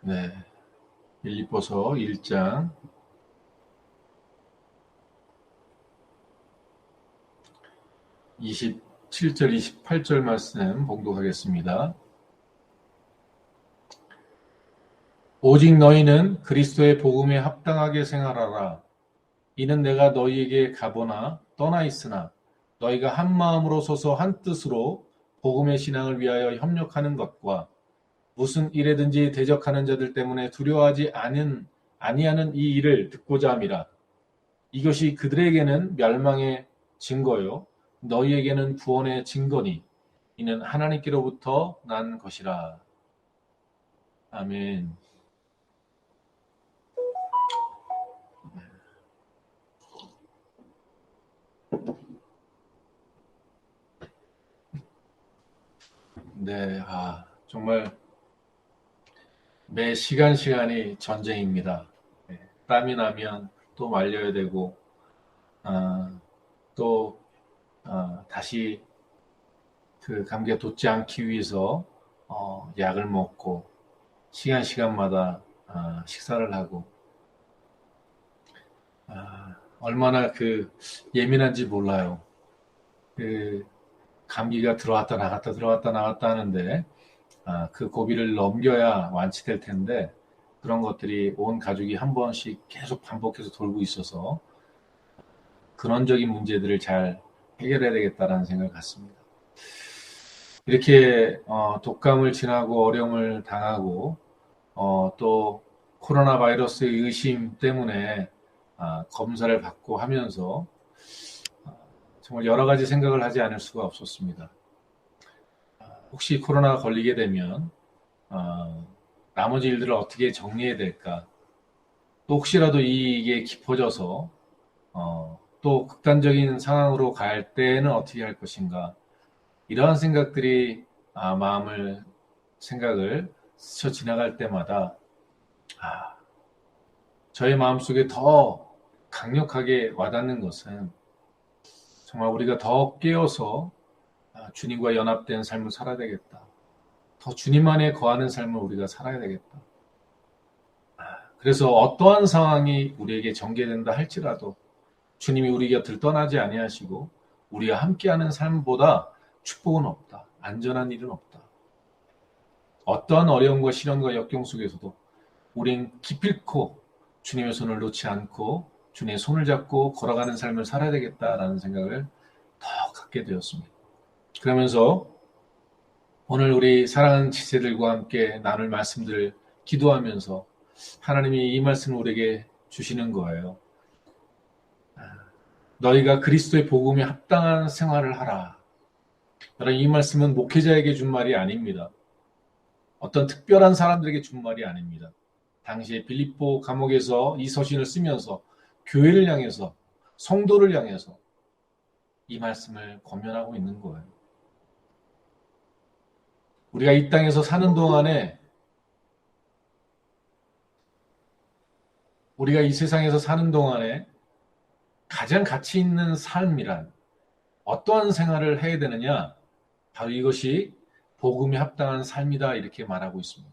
네, 빌립보서 1장 27절, 28절 말씀 봉독하겠습니다. 오직 너희는 그리스도의 복음에 합당하게 생활하라. 이는 내가 너희에게 가보나 떠나 있으나 너희가 한 마음으로 서서 한 뜻으로 복음의 신앙을 위하여 협력하는 것과 무슨 일에든지 대적하는 자들 때문에 두려워하지 아니하는 이 일을 듣고자 함이라. 이것이 그들에게는 멸망의 증거요 너희에게는 구원의 증거니 이는 하나님께로부터 난 것이라. 아멘. 네, 정말 매 시간이 전쟁입니다. 네, 땀이 나면 또 말려야 되고, 또 다시 그 감기가 돋지 않기 위해서 약을 먹고 시간마다 식사를 하고, 얼마나 그 예민한지 몰라요. 그 감기가 들어왔다 나갔다 들어왔다 나갔다 하는데 그 고비를 넘겨야 완치될 텐데 그런 것들이 온 가족이 한 번씩 계속 반복해서 돌고 있어서 근원적인 문제들을 잘 해결해야 되겠다라는 생각을 갖습니다. 이렇게 독감을 지나고 어려움을 당하고 또 코로나 바이러스의 의심 때문에 검사를 받고 하면서 정말 여러 가지 생각을 하지 않을 수가 없었습니다. 혹시 코로나 걸리게 되면 나머지 일들을 어떻게 정리해야 될까? 또 혹시라도 이게 깊어져서 또 극단적인 상황으로 갈 때는 어떻게 할 것인가? 이러한 생각들이 생각을 스쳐 지나갈 때마다 저의 마음속에 더 강력하게 와닿는 것은 정말 우리가 더 깨어서 주님과 연합된 삶을 살아야 되겠다. 더 주님 안에 거하는 삶을 우리가 살아야 되겠다. 그래서 어떠한 상황이 우리에게 전개된다 할지라도 주님이 우리 곁을 떠나지 아니하시고 우리와 함께하는 삶보다 축복은 없다. 안전한 일은 없다. 어떠한 어려움과 시련과 역경 속에서도 우린 기필코 주님의 손을 놓지 않고 주님의 손을 잡고 걸어가는 삶을 살아야 되겠다라는 생각을 더 갖게 되었습니다. 그러면서 오늘 우리 사랑하는 지체들과 함께 나눌 말씀들을 기도하면서 하나님이 이 말씀을 우리에게 주시는 거예요. 너희가 그리스도의 복음에 합당한 생활을 하라. 여러분, 이 말씀은 목회자에게 준 말이 아닙니다. 어떤 특별한 사람들에게 준 말이 아닙니다. 당시에 빌립보 감옥에서 이 서신을 쓰면서 교회를 향해서 성도를 향해서 이 말씀을 권면하고 있는 거예요. 우리가 이 땅에서 사는 동안에 우리가 이 세상에서 사는 동안에 가장 가치 있는 삶이란 어떠한 생활을 해야 되느냐? 바로 이것이 복음에 합당한 삶이다 이렇게 말하고 있습니다.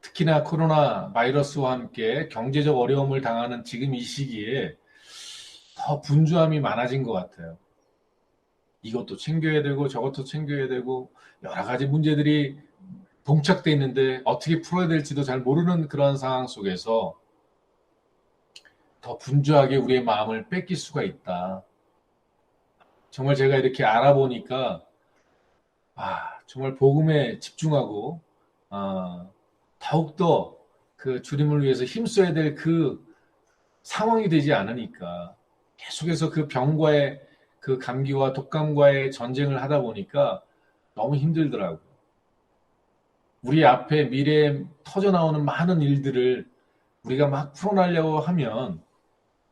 특히나 코로나 바이러스와 함께 경제적 어려움을 당하는 지금 이 시기에 더 분주함이 많아진 것 같아요. 이것도 챙겨야 되고 저것도 챙겨야 되고 여러 가지 문제들이 봉착돼 있는데 어떻게 풀어야 될지도 잘 모르는 그런 상황 속에서 더 분주하게 우리의 마음을 뺏길 수가 있다. 정말 제가 이렇게 알아보니까 정말 복음에 집중하고 더욱더 그 주님을 위해서 힘써야 될 그 상황이 되지 않으니까 계속해서 그 병과의 그 감기와 독감과의 전쟁을 하다 보니까 너무 힘들더라고요. 우리 앞에 미래에 터져나오는 많은 일들을 우리가 막 풀어나려고 하면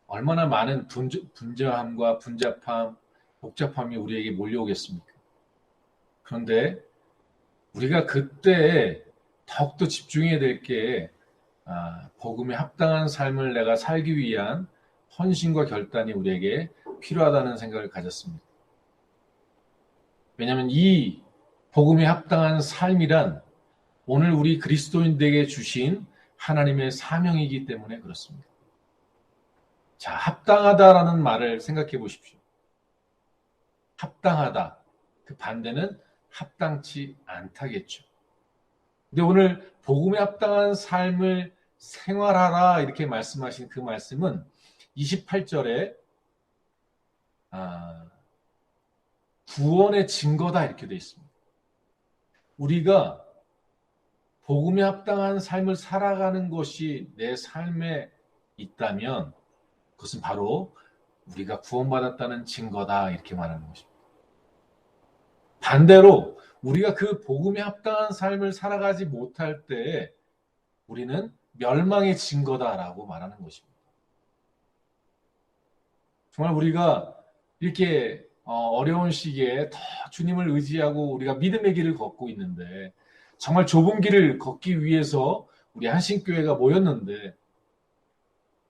얼마나 많은 분주함과 분잡함, 복잡함이 우리에게 몰려오겠습니까? 그런데 우리가 그때 더욱더 집중해야 될 게 복음에 합당한 삶을 내가 살기 위한 헌신과 결단이 우리에게 필요하다는 생각을 가졌습니다. 왜냐하면 이 복음에 합당한 삶이란 오늘 우리 그리스도인들에게 주신 하나님의 사명이기 때문에 그렇습니다. 자, 합당하다라는 말을 생각해 보십시오. 합당하다. 그 반대는 합당치 않다겠죠. 근데 오늘 복음에 합당한 삶을 생활하라 이렇게 말씀하신 그 말씀은 28절에 구원의 증거다 이렇게 되어 있습니다. 우리가 복음에 합당한 삶을 살아가는 것이 내 삶에 있다면 그것은 바로 우리가 구원받았다는 증거다 이렇게 말하는 것입니다. 반대로 우리가 그 복음에 합당한 삶을 살아가지 못할 때에 우리는 멸망의 증거다라고 말하는 것입니다. 정말 우리가 이렇게 어려운 시기에 더 주님을 의지하고 우리가 믿음의 길을 걷고 있는데 정말 좁은 길을 걷기 위해서 우리 한신교회가 모였는데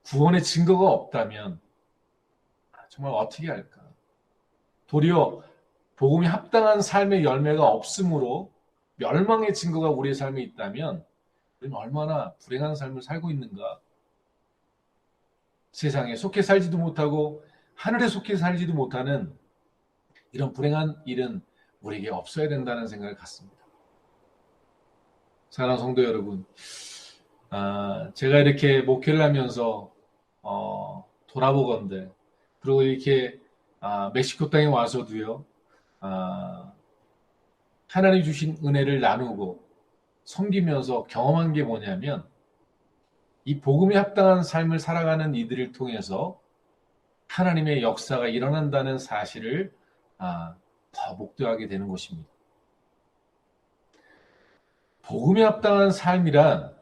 구원의 증거가 없다면 정말 어떻게 할까? 도리어 복음이 합당한 삶의 열매가 없으므로 멸망의 증거가 우리의 삶에 있다면 우리는 얼마나 불행한 삶을 살고 있는가? 세상에 속해 살지도 못하고 하늘에 속해 살지도 못하는 이런 불행한 일은 우리에게 없어야 된다는 생각을 갖습니다. 사랑하는 성도 여러분, 제가 이렇게 목회를 하면서 돌아보건대 그리고 이렇게 멕시코 땅에 와서도요, 하나님 주신 은혜를 나누고 섬기면서 경험한 게 뭐냐면 이 복음에 합당한 삶을 살아가는 이들을 통해서 하나님의 역사가 일어난다는 사실을 더 목도하게 되는 것입니다. 복음에 합당한 삶이란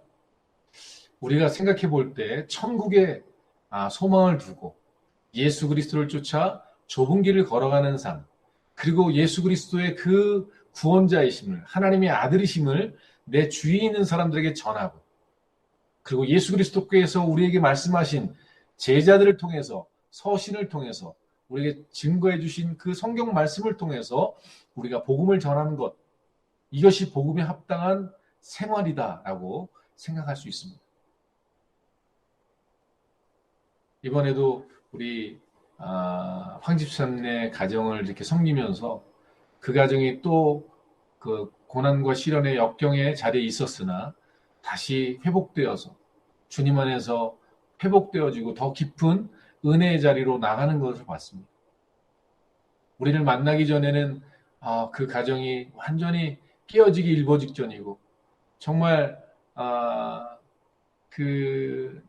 우리가 생각해 볼 때 천국에 소망을 두고 예수 그리스도를 쫓아 좁은 길을 걸어가는 삶, 그리고 예수 그리스도의 그 구원자이심을, 하나님의 아들이심을 내 주위에 있는 사람들에게 전하고, 그리고 예수 그리스도께서 우리에게 말씀하신 제자들을 통해서, 서신을 통해서 우리에게 증거해 주신 그 성경 말씀을 통해서 우리가 복음을 전하는 것, 이것이 복음에 합당한 생활이다라고 생각할 수 있습니다. 이번에도 우리 황집사님의 가정을 이렇게 섬기면서 그 가정이 또 그 고난과 시련의 역경의 자리에 있었으나 다시 회복되어서 주님 안에서 회복되어지고 더 깊은 은혜의 자리로 나가는 것을 봤습니다. 우리를 만나기 전에는 그 가정이 완전히 깨어지기 일보 직전이고 정말 그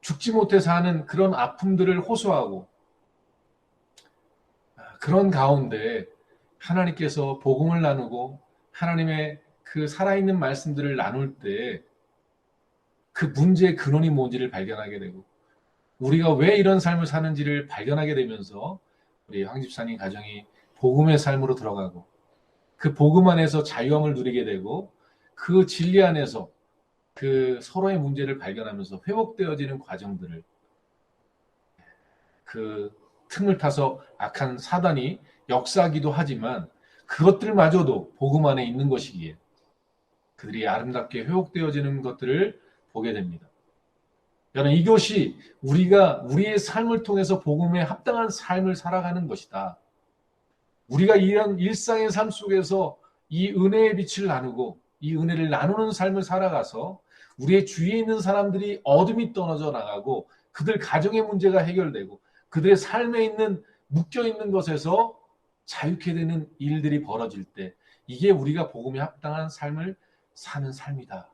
죽지 못해서 하는 그런 아픔들을 호소하고 그런 가운데 하나님께서 복음을 나누고 하나님의 그 살아있는 말씀들을 나눌 때 그 문제의 근원이 뭔지를 발견하게 되고 우리가 왜 이런 삶을 사는지를 발견하게 되면서 우리 황 집사님 가정이 복음의 삶으로 들어가고 그 복음 안에서 자유함을 누리게 되고 그 진리 안에서 그 서로의 문제를 발견하면서 회복되어지는 과정들을 그 틈을 타서 악한 사단이 역사하기도 하지만 그것들마저도 복음 안에 있는 것이기에 그들이 아름답게 회복되어지는 것들을 보게 됩니다. 여러분, 이것이 우리가 우리의 삶을 통해서 복음에 합당한 삶을 살아가는 것이다. 우리가 이런 일상의 삶 속에서 이 은혜의 빛을 나누고 이 은혜를 나누는 삶을 살아가서 우리의 주위에 있는 사람들이 어둠이 떨어져 나가고 그들 가정의 문제가 해결되고 그들의 삶에 있는 묶여있는 것에서 자유케 되는 일들이 벌어질 때 이게 우리가 복음에 합당한 삶을 사는 삶이다.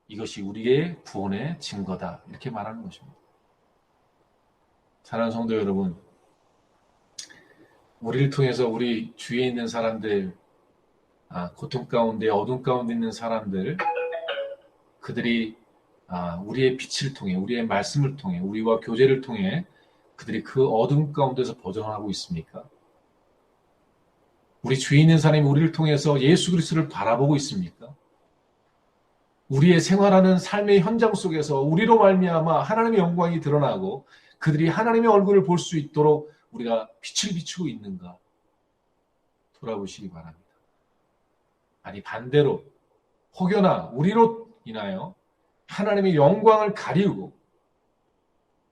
이것이 우리의 구원의 증거다. 이렇게 말하는 것입니다. 사랑하는 성도 여러분, 우리를 통해서 우리 주위에 있는 사람들, 고통 가운데 어둠 가운데 있는 사람들, 그들이 우리의 빛을 통해 우리의 말씀을 통해 우리와 교제를 통해 그들이 그 어둠 가운데서 벗어나고 있습니까? 우리 주위에 있는 사람이 우리를 통해서 예수 그리스도를 바라보고 있습니까? 우리의 생활하는 삶의 현장 속에서 우리로 말미암아 하나님의 영광이 드러나고 그들이 하나님의 얼굴을 볼 수 있도록 우리가 빛을 비추고 있는가 돌아보시기 바랍니다. 아니 반대로 혹여나 우리로 인하여 하나님의 영광을 가리우고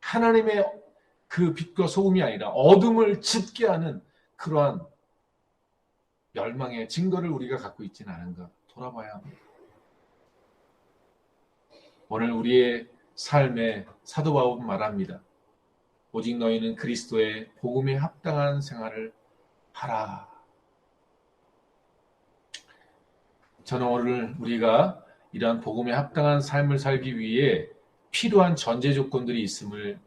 하나님의 그 빛과 소금이 아니라 어둠을 짙게 하는 그러한 멸망의 증거를 우리가 갖고 있지는 않은가 돌아봐야 합니다. 오늘 우리의 삶에 사도 바울은 말합니다. 오직 너희는 그리스도의 복음에 합당한 생활을 하라. 저는 오늘 우리가 이러한 복음에 합당한 삶을 살기 위해 필요한 전제 조건들이 있음을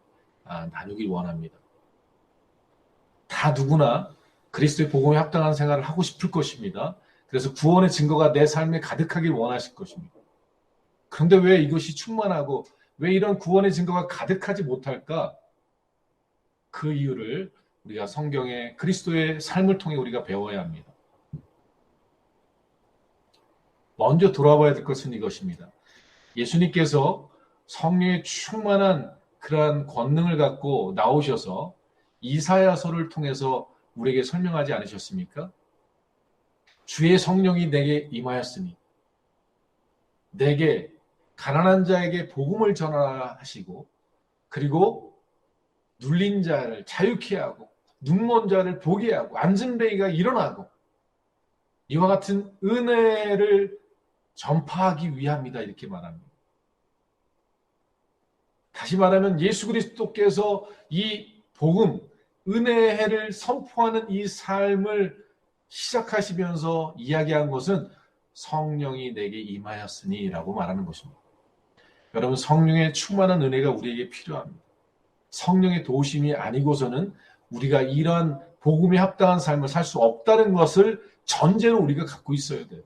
나누길 원합니다. 다 누구나 그리스도의 복음에 합당한 생활을 하고 싶을 것입니다. 그래서 구원의 증거가 내 삶에 가득하길 원하실 것입니다. 그런데 왜 이것이 충만하고 왜 이런 구원의 증거가 가득하지 못할까? 그 이유를 우리가 성경의 그리스도의 삶을 통해 우리가 배워야 합니다. 먼저 돌아봐야 될 것은 이것입니다. 예수님께서 성령의 충만한 그러한 권능을 갖고 나오셔서 이사야서를 통해서 우리에게 설명하지 않으셨습니까? 주의 성령이 내게 임하였으니 내게 가난한 자에게 복음을 전하라 하시고 그리고 눌린 자를 자유케 하고 눈먼 자를 보게 하고 앉은 뱅이가 일어나고 이와 같은 은혜를 전파하기 위함이다 이렇게 말합니다. 다시 말하면 예수 그리스도께서 이 복음, 은혜의 해를 선포하는 이 삶을 시작하시면서 이야기한 것은 성령이 내게 임하였으니 라고 말하는 것입니다. 여러분 성령의 충만한 은혜가 우리에게 필요합니다. 성령의 도우심이 아니고서는 우리가 이러한 복음에 합당한 삶을 살 수 없다는 것을 전제로 우리가 갖고 있어야 돼요.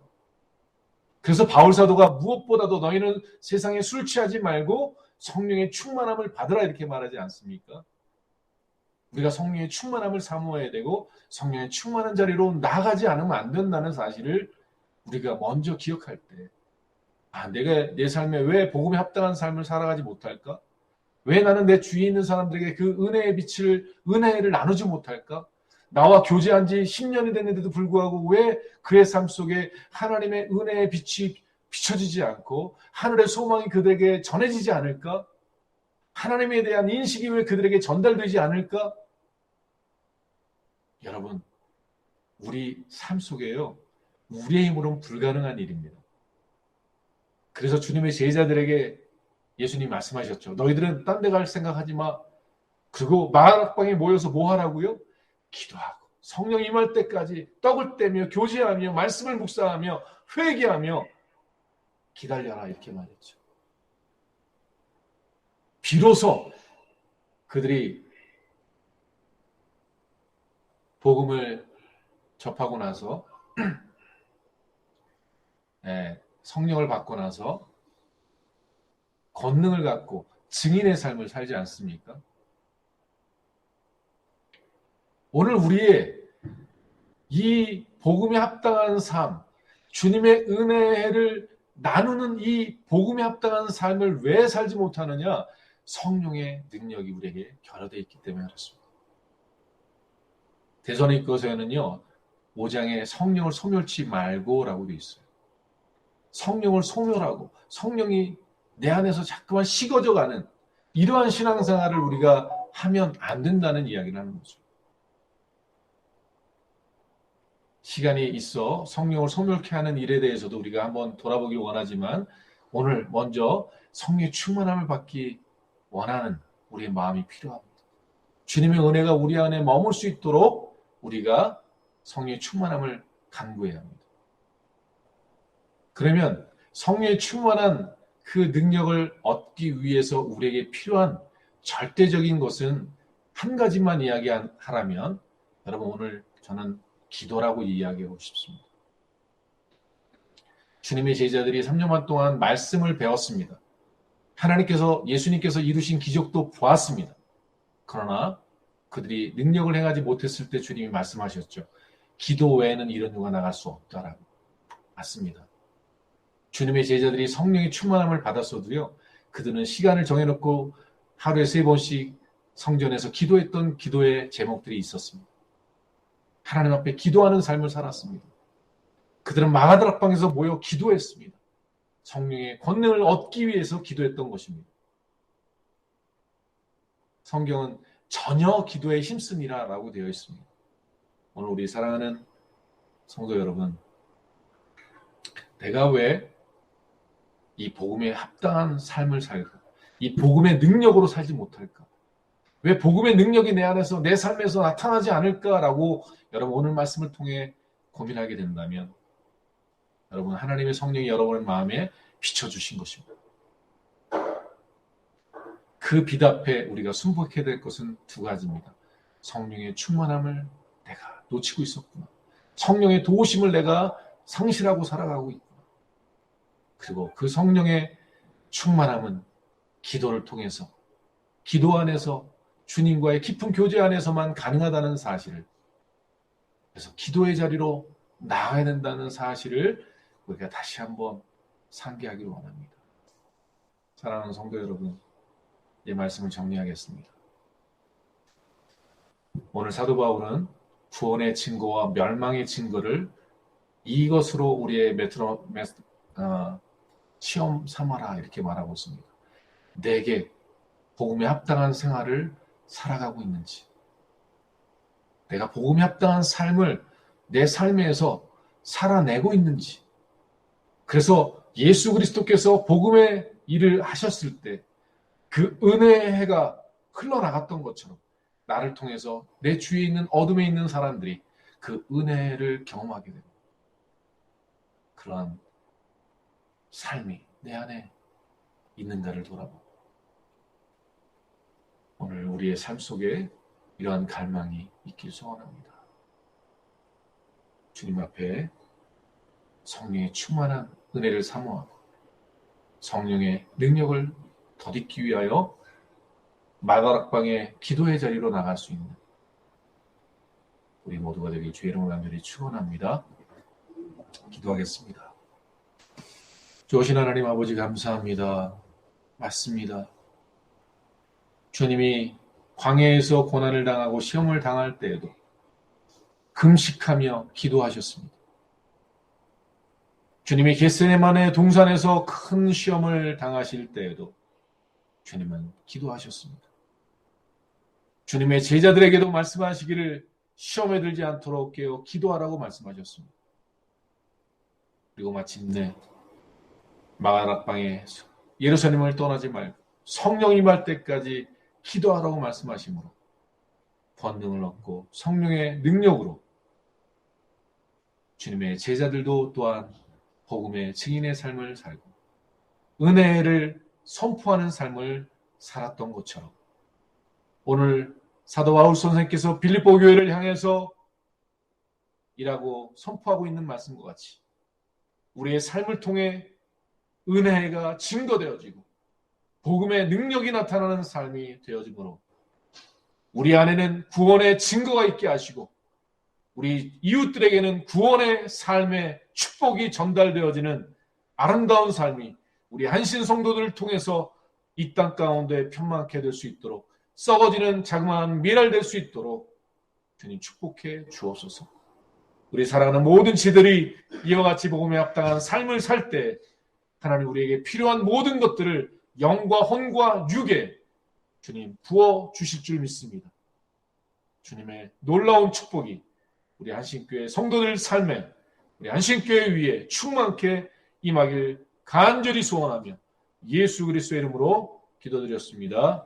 그래서 바울 사도가 무엇보다도 너희는 세상에 술 취하지 말고 성령의 충만함을 받으라 이렇게 말하지 않습니까? 우리가 성령의 충만함을 사모해야 되고 성령의 충만한 자리로 나아가지 않으면 안 된다는 사실을 우리가 먼저 기억할 때 내가 내 삶에 왜 복음에 합당한 삶을 살아가지 못할까? 왜 나는 내 주위에 있는 사람들에게 그 은혜의 은혜를 나누지 못할까? 나와 교제한 지 10년이 됐는데도 불구하고 왜 그의 삶 속에 하나님의 은혜의 빛이 비춰지지 않고 하늘의 소망이 그들에게 전해지지 않을까? 하나님에 대한 인식이 왜 그들에게 전달되지 않을까? 여러분, 우리 삶 속에요. 우리의 힘으로는 불가능한 일입니다. 그래서 주님의 제자들에게 예수님 말씀하셨죠. 너희들은 딴 데 갈 생각하지 마. 그리고 마을학방에 모여서 뭐 하라고요? 기도하고 성령 임할 때까지 떡을 떼며 교제하며 말씀을 묵상하며 회개하며 기다려라 이렇게 말했죠. 비로소 그들이 복음을 접하고 나서 성령을 받고 나서 권능을 갖고 증인의 삶을 살지 않습니까? 오늘 우리의 이 복음에 합당한 삶, 주님의 은혜를 나누는 이 복음에 합당한 삶을 왜 살지 못하느냐? 성령의 능력이 우리에게 결여되어 있기 때문에 그렇습니다. 데살로니가서에는요 5장에 성령을 소멸치 말고라고 되어 있어요. 성령을 소멸하고 성령이 내 안에서 자꾸만 식어져가는 이러한 신앙생활을 우리가 하면 안 된다는 이야기를 하는 거죠. 시간이 있어 성령을 소멸케 하는 일에 대해서도 우리가 한번 돌아보기 원하지만 오늘 먼저 성령의 충만함을 받기 원하는 우리의 마음이 필요합니다. 주님의 은혜가 우리 안에 머물 수 있도록 우리가 성령의 충만함을 간구해야 합니다. 그러면 성령의 충만한 그 능력을 얻기 위해서 우리에게 필요한 절대적인 것은 한 가지만 이야기하라면 여러분 오늘 저는 기도라고 이야기하고 싶습니다. 주님의 제자들이 3년 반 동안 말씀을 배웠습니다. 예수님께서 이루신 기적도 보았습니다. 그러나 그들이 능력을 행하지 못했을 때 주님이 말씀하셨죠. 기도 외에는 이런 누가 나갈 수 없다라고. 맞습니다. 주님의 제자들이 성령의 충만함을 받았어도요. 그들은 시간을 정해놓고 하루에 3번씩 성전에서 기도했던 기도의 제목들이 있었습니다. 하나님 앞에 기도하는 삶을 살았습니다. 그들은 마가다락방에서 모여 기도했습니다. 성령의 권능을 얻기 위해서 기도했던 것입니다. 성경은 전혀 기도에 힘쓰니라 라고 되어 있습니다. 오늘 우리 사랑하는 성도 여러분, 내가 왜 이 복음에 합당한 삶을 살까? 이 복음의 능력으로 살지 못할까? 왜 복음의 능력이 내 안에서 내 삶에서 나타나지 않을까라고 여러분 오늘 말씀을 통해 고민하게 된다면 여러분 하나님의 성령이 여러분의 마음에 비춰주신 것입니다. 그 빛 앞에 우리가 순복해야 될 것은 두 가지입니다. 성령의 충만함을 내가 놓치고 있었구나. 성령의 도우심을 내가 상실하고 살아가고 있구나. 그리고 그 성령의 충만함은 기도를 통해서, 기도 안에서 주님과의 깊은 교제 안에서만 가능하다는 사실을, 그래서 기도의 자리로 나아가야 된다는 사실을 우리가 다시 한번 상기하기를 원합니다. 사랑하는 성도 여러분, 이 말씀을 정리하겠습니다. 오늘 사도 바울은 구원의 증거와 멸망의 증거를 이것으로 우리의 시험 삼아라 이렇게 말하고 있습니다. 내게 복음에 합당한 생활을 살아가고 있는지, 내가 복음에 합당한 삶을 내 삶에서 살아내고 있는지, 그래서 예수 그리스도께서 복음의 일을 하셨을 때 그 은혜의 해가 흘러나갔던 것처럼 나를 통해서 내 주위에 있는 어둠에 있는 사람들이 그 은혜를 경험하게 됩니다. 그러한 삶이 내 안에 있는가를 돌아보고 오늘 우리의 삶 속에 이러한 갈망이 있길 소원합니다. 주님 앞에 성령의 충만한 은혜를 사모하고 성령의 능력을 덧입기 위하여 마가락방의 기도의 자리로 나갈 수 있는 우리 모두가 되길 주의 이름으로 간절히 축원합니다. 기도하겠습니다. 좋으신 하나님 아버지 감사합니다. 맞습니다. 주님이 광야에서 고난을 당하고 시험을 당할 때에도 금식하며 기도하셨습니다. 주님이 겟세마네 동산에서 큰 시험을 당하실 때에도 주님은 기도하셨습니다. 주님의 제자들에게도 말씀하시기를 시험에 들지 않도록 깨어 기도하라고 말씀하셨습니다. 그리고 마침내 마가락방에 예루살렘을 떠나지 말고 성령이 임할 때까지 기도하라고 말씀하시므로 권능을 얻고 성령의 능력으로 주님의 제자들도 또한 복음의 증인의 삶을 살고 은혜를 선포하는 삶을 살았던 것처럼 오늘 사도 바울 선생님께서 빌립보 교회를 향해서 일하고 선포하고 있는 말씀과 같이 우리의 삶을 통해 은혜가 증거되어지고 복음의 능력이 나타나는 삶이 되어지므로 우리 안에는 구원의 증거가 있게 하시고 우리 이웃들에게는 구원의 삶의 축복이 전달되어지는 아름다운 삶이 우리 한신 성도들을 통해서 이 땅 가운데 편만하게 될 수 있도록 썩어지는 자그마한 미랄 될 수 있도록 주님 축복해 주옵소서. 우리 사랑하는 모든 지들이 이와 같이 복음에 합당한 삶을 살 때 하나님 우리에게 필요한 모든 것들을 영과 혼과 육에 주님 부어 주실 줄 믿습니다. 주님의 놀라운 축복이 우리 한신교회 성도들 삶에 우리 한신교회 위에 충만케 임하길 간절히 소원하며 예수 그리스도의 이름으로 기도드렸습니다.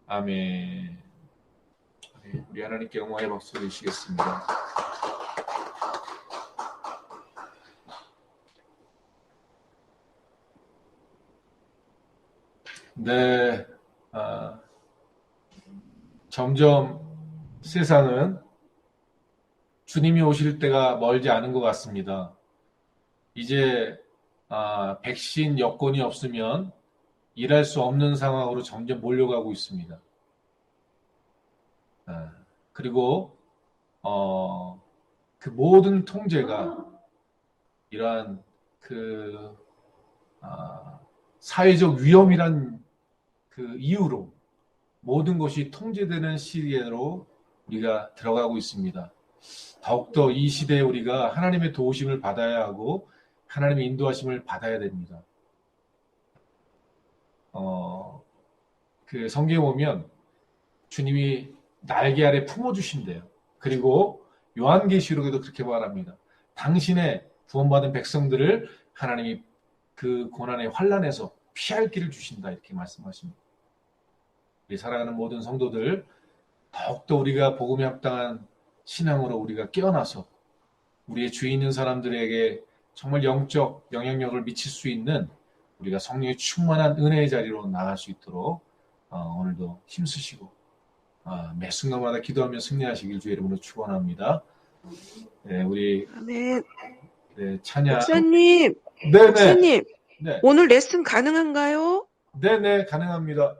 아멘. 우리 하나님께 영광의 박수 드리시겠습니다. 네, 점점 세상은 주님이 오실 때가 멀지 않은 것 같습니다. 이제 백신 여건이 없으면 일할 수 없는 상황으로 점점 몰려가고 있습니다. 그리고 그 모든 통제가 이러한 사회적 위험이란 그 이유로 모든 것이 통제되는 시기로 우리가 들어가고 있습니다. 더욱더 이 시대에 우리가 하나님의 도우심을 받아야 하고 하나님의 인도하심을 받아야 됩니다. 그 성경에 보면 주님이 날개 아래 품어주신대요. 그리고 요한계시록에도 그렇게 말합니다. 당신의 구원받은 백성들을 하나님이 그 고난의 환난에서 피할 길을 주신다 이렇게 말씀하십니다. 우리 살아가는 모든 성도들 더욱더 우리가 복음에 합당한 신앙으로 우리가 깨어나서 우리의 주위 있는 사람들에게 정말 영적 영향력을 미칠 수 있는 우리가 성령의 충만한 은혜의 자리로 나아갈 수 있도록 오늘도 힘쓰시고 매 순간마다 기도하며 승리하시길 주의 이름으로 축원합니다. 네, 우리 아멘. 네, 찬양. 목사님, 네네. 목사님, 네. 오늘 레슨 가능한가요? 네네, 가능합니다.